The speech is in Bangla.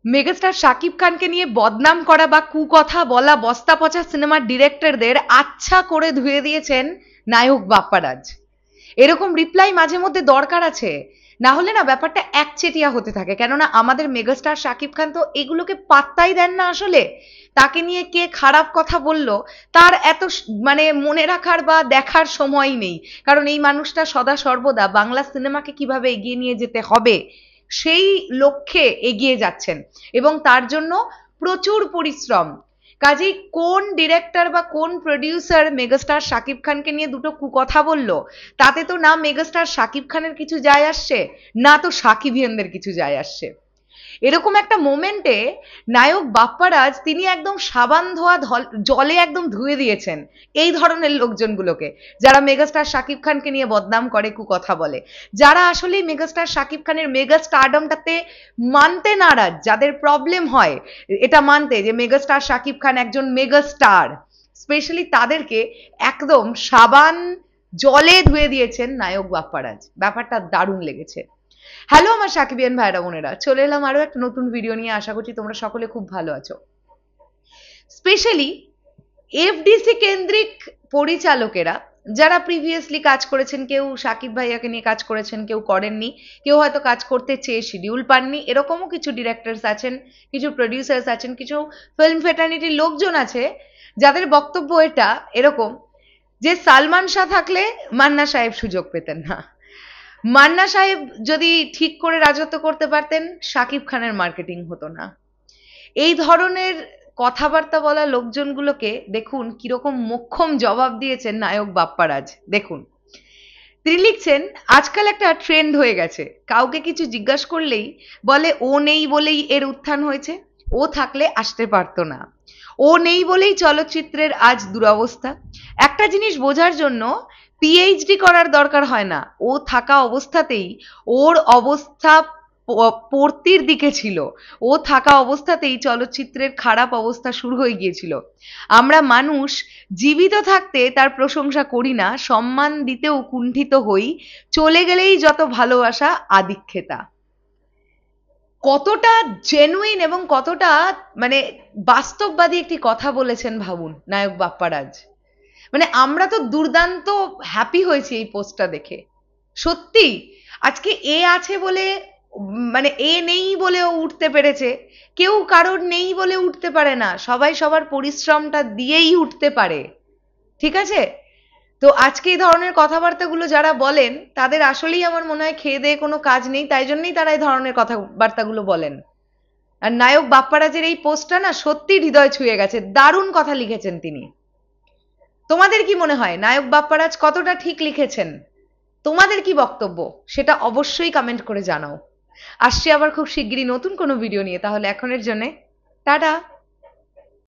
মেগাস্টার শাকিব খানকে নিয়ে বদনাম করা বা কুকথা বলা বস্তা পচা সিনেমার ডিরেক্টরদের আচ্ছা করে ধুয়ে দিয়েছেন নায়ক বাপ্পারাজ। এরকম রিপ্লাই মাঝে মধ্যে দরকার আছে, না হলে না ব্যাপারটা একচেটিয়া হতে থাকে। কেননা আমাদের মেগাস্টার শাকিব খান তো এগুলোকে পাত্তাই দেন না আসলে। তাকে নিয়ে কে খারাপ কথা বলল তার এত মানে মনে রাখার বা দেখার সময়ই নেই। কারণ এই মানুষটা সদা সর্বদা বাংলা সিনেমাকে কিভাবে এগিয়ে নিয়ে যেতে হবে সেই লক্ষ্যে এগিয়ে যাচ্ছেন এবং তার জন্য প্রচুর পরিশ্রম। কাজেই কোন ডিরেক্টর বা কোন প্রডিউসার মেগাস্টার শাকিব খানকে নিয়ে দুটো কুকথা বলল তাতে তো না মেগাস্টার শাকিব খানের কিছু যায় আসছে, না তো শাকিবিয়ানদের কিছু যায় আসছে। এরকম একটা মোমেন্টে নায়ক বাপ্পারাজ তিনি একদম সাবান ধোয়া জলে একদম ধুয়ে দিয়েছেন এই ধরনের লোকজনগুলোকে, যারা মেগাস্টার শাকিব খানকে নিয়ে বদনাম করে, কুকথা বলে, যারা আসলে মেগাস্টার শাকিব খানের মেগা স্টারডমটাতে মানতে নারাজ, যাদের প্রবলেম হয় এটা মানতে যে মেগাস্টার শাকিব খান একজন মেগা স্টার, স্পেশালি তাদেরকে একদম সাবান জলে ধুয়ে দিয়েছেন নায়ক বাপ্পারাজ। ব্যাপারটা দারুণ লেগেছে। হ্যালো আমার সাকিবিয়ান ভাইরা বোনেরা, চলে এলাম আরো একটা নতুন ভিডিও নিয়ে। আশা করছি তোমরা সকলে খুব ভালো আছো। স্পেশালি এফডিসি কেন্দ্রিক পরিচালকেরা যারা প্রিভিয়াসলি কাজ করেছেন, কেউ সাকিব ভাইয়াকে নিয়ে কাজ করেছেন, কেউ করেননি, কেউ হয়তো কাজ করতে চেয়ে শিডিউল পাননি, এরকমও কিছু ডিরেক্টরস আছেন, কিছু প্রডিউসার্স আছেন, কিছু ফিল্ম ফেটার্নিটির লোকজন আছে যাদের বক্তব্য এটা এরকম যে সালমান শাহ থাকলে মান্না সাহেব সুযোগ পেতেন না, মান্না সাহেব যদি ঠিক করে রাজত্ব করতে পারতেন শাকিব খানের মার্কেটিং হতো না। এই ধরনের কথাবার্তা বলা লোকজনগুলোকে দেখুন কিরকম মোক্ষম জবাব দিয়েছেন নায়ক বাপ্পারাজ। দেখুন, তিনি লিখছেন, আজকাল একটা ট্রেন্ড হয়ে গেছে, কাউকে কিছু জিজ্ঞাসা করলেই বলে ও নেই বলেই এর উত্থান হয়েছে, ও থাকলে আসতে পারতো না, ও নেই বলেই চলচ্চিত্রের আজ দুরবস্থা। একটা জিনিস বোঝার জন্য পিএইচডি করার দরকার হয় না, ও থাকা অবস্থাতেই ওর অবস্থা পড়তির দিকে ছিল, ও থাকা অবস্থাতেই চলচ্চিত্রের খারাপ অবস্থা শুরু হয়ে গিয়েছিল। আমরা মানুষ জীবিত থাকতে তার প্রশংসা করি না, সম্মান দিতেও কুণ্ঠিত হই, চলে গেলেই যত ভালোবাসা আদিক্ষেতা। কতটা জেনুইন এবং কতটা মানে বাস্তববাদী একটি কথা বলেছেন ভাবুন নায়ক বাপ্পারাজ। মানে আমরা তো দুর্দান্ত হ্যাপি হয়েছি এই পোস্টটা দেখে। সত্যি আজকে এ আছে বলে, মানে এ নেই বলেও উঠতে পেরেছে, কেউ কারোর নেই বলে উঠতে পারে না, সবাই সবার পরিশ্রমটা দিয়েই উঠতে পারে। ঠিক আছে, তো আজকে এই ধরনের কথাবার্তাগুলো যারা বলেন তাদের আসলেই আমার মনে হয় খেয়ে দেয়ে কোনো কাজ নেই, তাই জন্যই তারা এই ধরনের কথাবার্তাগুলো বলেন। আর নায়ক বাপ্পারাজের এই পোস্টটা না সত্যি হৃদয় ছুঁয়ে গেছে, দারুণ কথা লিখেছেন তিনি। তোমাদের কি মনে হয় নায়ক বাপ্পারাজ কতটা ঠিক লিখেছেন? তোমাদের কি বক্তব্য সেটা অবশ্যই কমেন্ট করে জানাও। আসছি আবার খুব শিগগিরই নতুন কোনো ভিডিও নিয়ে, তাহলে এখনের জন্য টাটা।